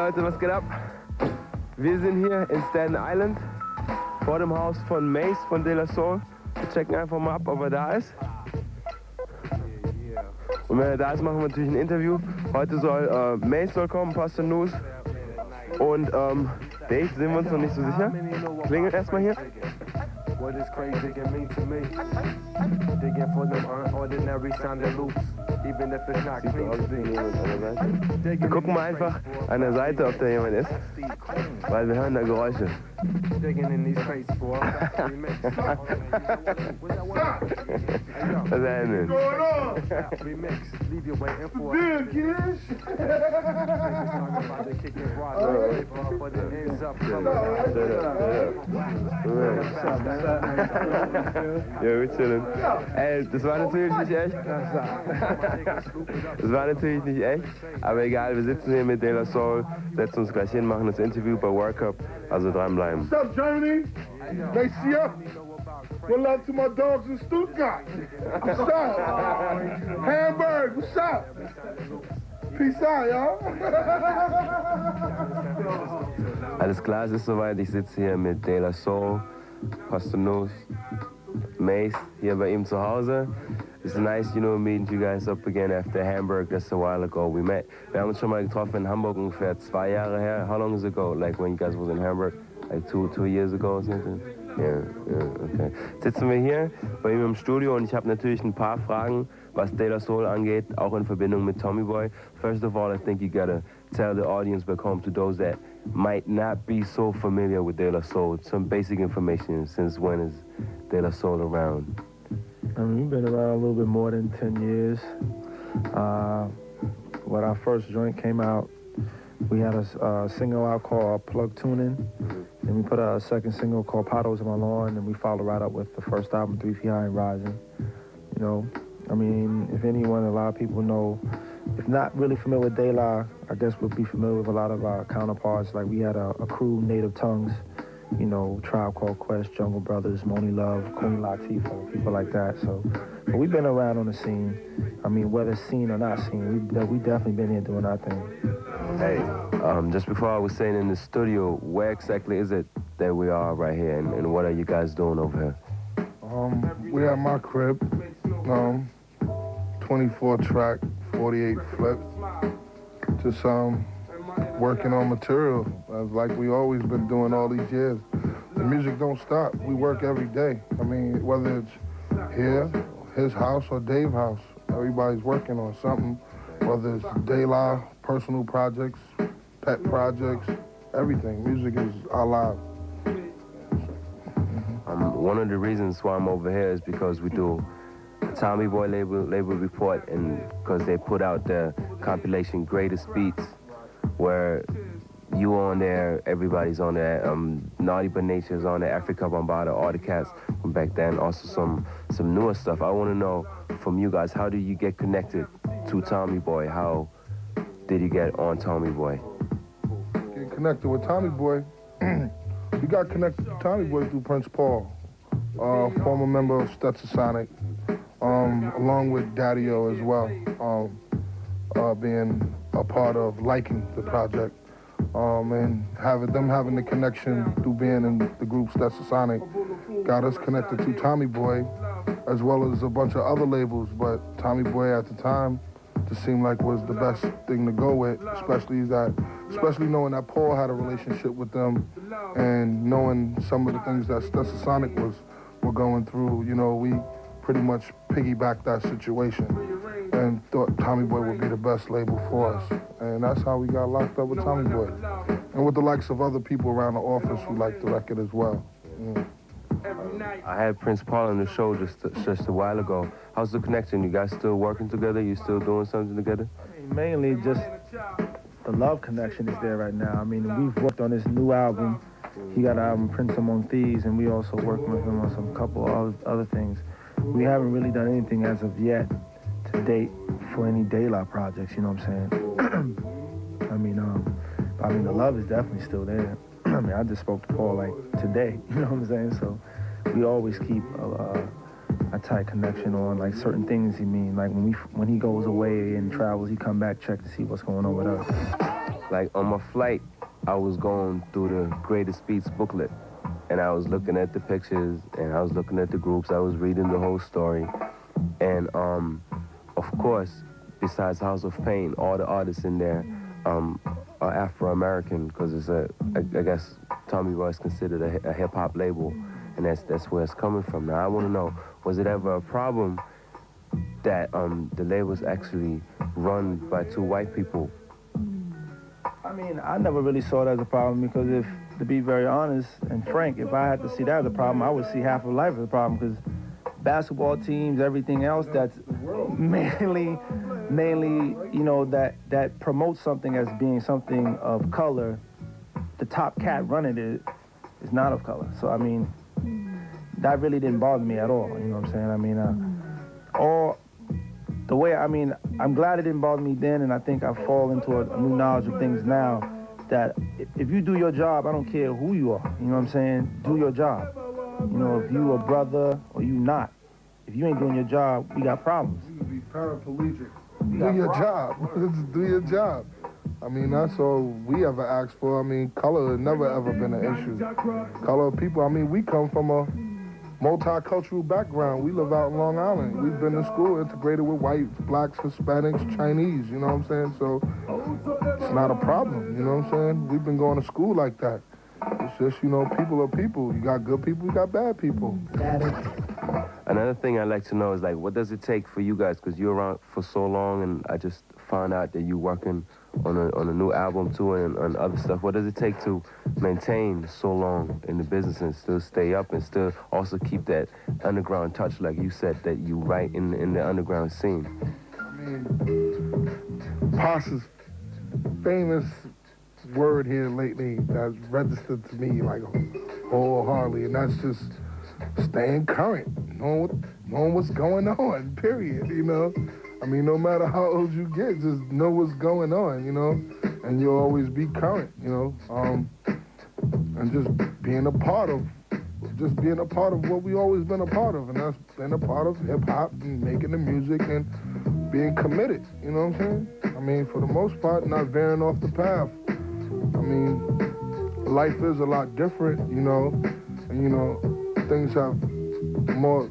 Leute, was geht ab? Wir sind hier in Staten Island vor dem Haus von Mace von De La Soul. Wir checken einfach mal ab, ob er da ist. Und wenn er da ist, machen wir natürlich ein Interview. Heute soll Mace soll kommen, Pastor News. Und Dave sind wir uns noch nicht so sicher. Klingelt erstmal hier. What is crazy can mean to me? Digging for them unordinary sounding loops, even if it's not clean to be. Wir gucken mal einfach an der Seite, ob da jemand ist, weil wir hören da Geräusche. Digging in these crates, boy. Was ist denn? Remix, leave you waiting for Good, kids. but it ends up coming Ja, wir chillen. Ey, das war natürlich nicht echt. Das war natürlich nicht echt, aber egal, wir sitzen hier mit De La Soul, setzen uns gleich hin, machen das Interview bei World Cup, also dranbleiben. What's up, Germany? Maseos. One love to my dogs in Stuttgart. What's up? Hamburg, what's up? Peace out, y'all. Alles klar, es ist soweit. Ich sitze hier mit De La Soul, Pastor News, Mace, hier bei ihm zu Hause. It's nice, you know, meeting you guys up again after Hamburg. That's a while ago we met. Wir haben uns schon mal getroffen in Hamburg ungefähr 2 Jahre her. How long is it ago? Like when you guys was in Hamburg? Like two years ago or something? Yeah, okay. Jetzt sitzen wir hier bei ihm im Studio und ich habe natürlich ein paar Fragen, was De La Soul angeht, auch in Verbindung mit Tommy Boy. First of all, I think you gotta tell the audience back home, to those that might not be so familiar with De La Soul, some basic information. Since when is De La Soul around? I mean, we've been around a little bit more than 10 years. When our first joint came out, we had a single out called Plug Tuning. Then we put out a second single called Potholes in My Lawn, and we followed right up with the first album, 3 Feet High and Rising. You know, I mean, if anyone, a lot of people know, if not really familiar with De La, I guess we'll be familiar with a lot of our counterparts. Like we had a crew, Native Tongues, you know, Tribe Called Quest, Jungle Brothers, Moni Love, Queen Latifah, people like that. So, but we've been around on the scene. I mean, whether seen or not seen, we definitely been here doing our thing. Hey, just before I was saying in the studio, where exactly is it that we are right here, and what are you guys doing over here? We're at my crib. 24 track, 48 flip. Just working on material, like we always been doing all these years. The music don't stop. We work every day. I mean, whether it's here, his house, or Dave's house, everybody's working on something. Whether it's De La, personal projects, pet projects, everything. Music is our life. One of the reasons why I'm over here is because we do a Tommy Boy label report, and because they put out the compilation Greatest Beats, where you on there, everybody's on there, Naughty But Nature's on there, Africa Bombada, all the cats from back then, also some newer stuff. I want to know from you guys, how do you get connected to Tommy Boy? How did you get on Tommy Boy? Getting connected with Tommy Boy, we got connected to Tommy Boy through Prince Paul, former member of Stetsasonic, along with Daddy-O as well, being a part of liking the project, and having the connection through being in the group Stetsasonic got us connected to Tommy Boy, as well as a bunch of other labels. But Tommy Boy at the time just seemed like was the best thing to go with, especially knowing that Paul had a relationship with them, and knowing some of the things that Stetsasonic were going through. You know, we pretty much piggybacked that situation and thought Tommy Boy would be the best label for us. And that's how we got locked up with Tommy Boy. And with the likes of other people around the office who liked the record as well. Yeah. I had Prince Paul on the show just a while ago. How's the connection? You guys still working together? You still doing something together? I mean, mainly just the love connection is there right now. I mean, we've worked on this new album. He got an album, Prince Among Thieves, and we also working with him on some couple of other things. We haven't really done anything as of yet to date for any De La projects, you know what I'm saying? I mean, the love is definitely still there. I mean, I just spoke to Paul like today, you know what I'm saying? So we always keep a tight connection on like certain things. Like when he goes away and travels, he come back, check to see what's going on with us. like on my flight, I was going through the Greatest Beats booklet, and I was looking at the pictures, and I was looking at the groups, I was reading the whole story, and of course, besides House of Pain, all the artists in there are Afro-American, because it's I guess Tommy Boy is considered a hip-hop label, and that's where it's coming from. Now, I want to know, was it ever a problem that the label's actually run by two white people? I mean, I never really saw it as a problem because to be very honest and frank, if I had to see that as a problem, I would see half of life as a problem because basketball teams, everything else that's mainly, you know, that promotes something as being something of color, the top cat running it is not of color. So, I mean, that really didn't bother me at all, you know what I'm saying? I mean, the way, I mean, I'm glad it didn't bother me then, and I think I fall into a new knowledge of things now, that if you do your job, I don't care who you are, you know what I'm saying? Do your job. You know, if you a brother or you not, if you ain't doing your job, we got problems. You be paraplegic. Do your job. Just do your job. I mean, that's all we ever asked for. I mean, color has never ever been an issue. Color people, I mean, we come from a multicultural background. We live out in Long Island. We've been to school integrated with whites, blacks, Hispanics, Chinese, you know what I'm saying? So it's not a problem, you know what I'm saying? We've been going to school like that. It's just, you know, people are people. You got good people, you got bad people. Another thing I'd like to know is, like, what does it take for you guys? Because you're around for so long, and I just found out that you're working on a new album too, and other stuff. What does it take to maintain so long in the business and still stay up and still also keep that underground touch, like you said, that you write in the underground scene? I mean, Pas's famous word here lately that's registered to me like wholeheartedly, and that's just staying current, knowing what's going on, period, you know? I mean, no matter how old you get, just know what's going on, you know? And you'll always be current, you know? And just being a part of what we always been a part of, and that's been a part of hip-hop and making the music and being committed, you know what I'm saying? I mean, for the most part, not veering off the path. I mean, life is a lot different, you know? And, you know,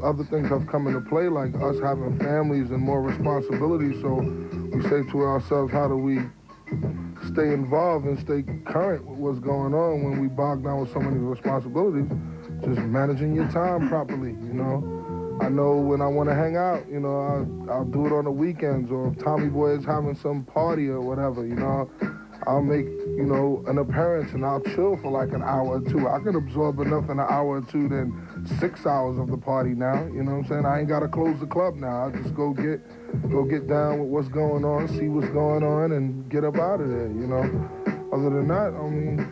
other things have come into play, like us having families and more responsibilities. So we say to ourselves, how do we stay involved and stay current with what's going on when we bog down with so many responsibilities? Just managing your time properly, you know? I know when I want to hang out, you know, I'll do it on the weekends, or if Tommy Boy is having some party or whatever, you know, I'll make, you know, an appearance and I'll chill for like an hour or two. I can absorb enough in an hour or two than 6 hours of the party now, you know what I'm saying? I ain't got to close the club now. I just go get down with what's going on, see what's going on, and get up out of there, you know? Other than that, I mean,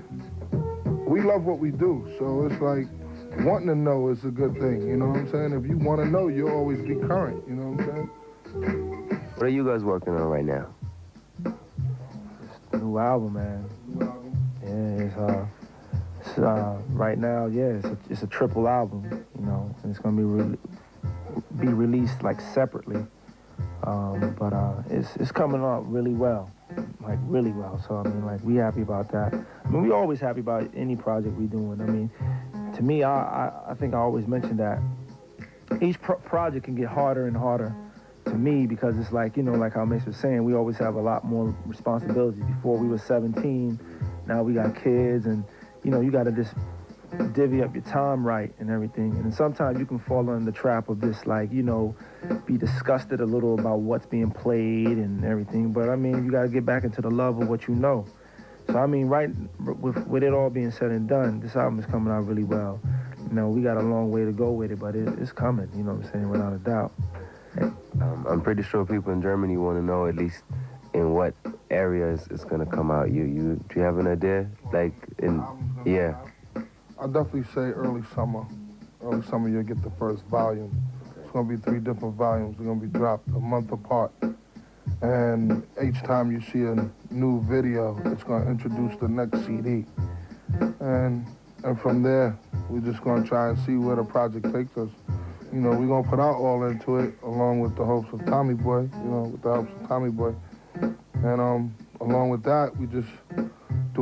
we love what we do, so it's like wanting to know is a good thing, you know what I'm saying? If you want to know, you'll always be current, you know what I'm saying? What are you guys working on right now? New album, man. Yeah, it's right now, yeah, it's a triple album, you know, and it's gonna be released like separately, but it's coming out really well, like really well. So I mean, like, we happy about that. I mean, we always happy about any project we doing. I mean, to me, I think I always mention that each project can get harder and harder to me, because it's like, you know, like how Mace was saying, we always have a lot more responsibilities. Before we were 17, now we got kids, and, you know, you got to just divvy up your time right and everything. And sometimes you can fall in the trap of this, like, you know, be disgusted a little about what's being played and everything. But, I mean, you got to get back into the love of what you know. So, I mean, right, with it all being said and done, this album is coming out really well. You know, we got a long way to go with it, but it's coming, you know what I'm saying, without a doubt. I'm pretty sure people in Germany want to know at least in what areas it's gonna come out. Do you have an idea? Like, yeah. I'll definitely say early summer. Early summer, you'll get the first volume. It's gonna be 3 different volumes. They're gonna be dropped a month apart. And each time you see a new video, it's gonna introduce the next CD. And from there, we're just gonna try and see where the project takes us. You know, we're going to put our all into it, along with the hopes of Tommy Boy, you know, with the help of Tommy Boy. And along with that, we just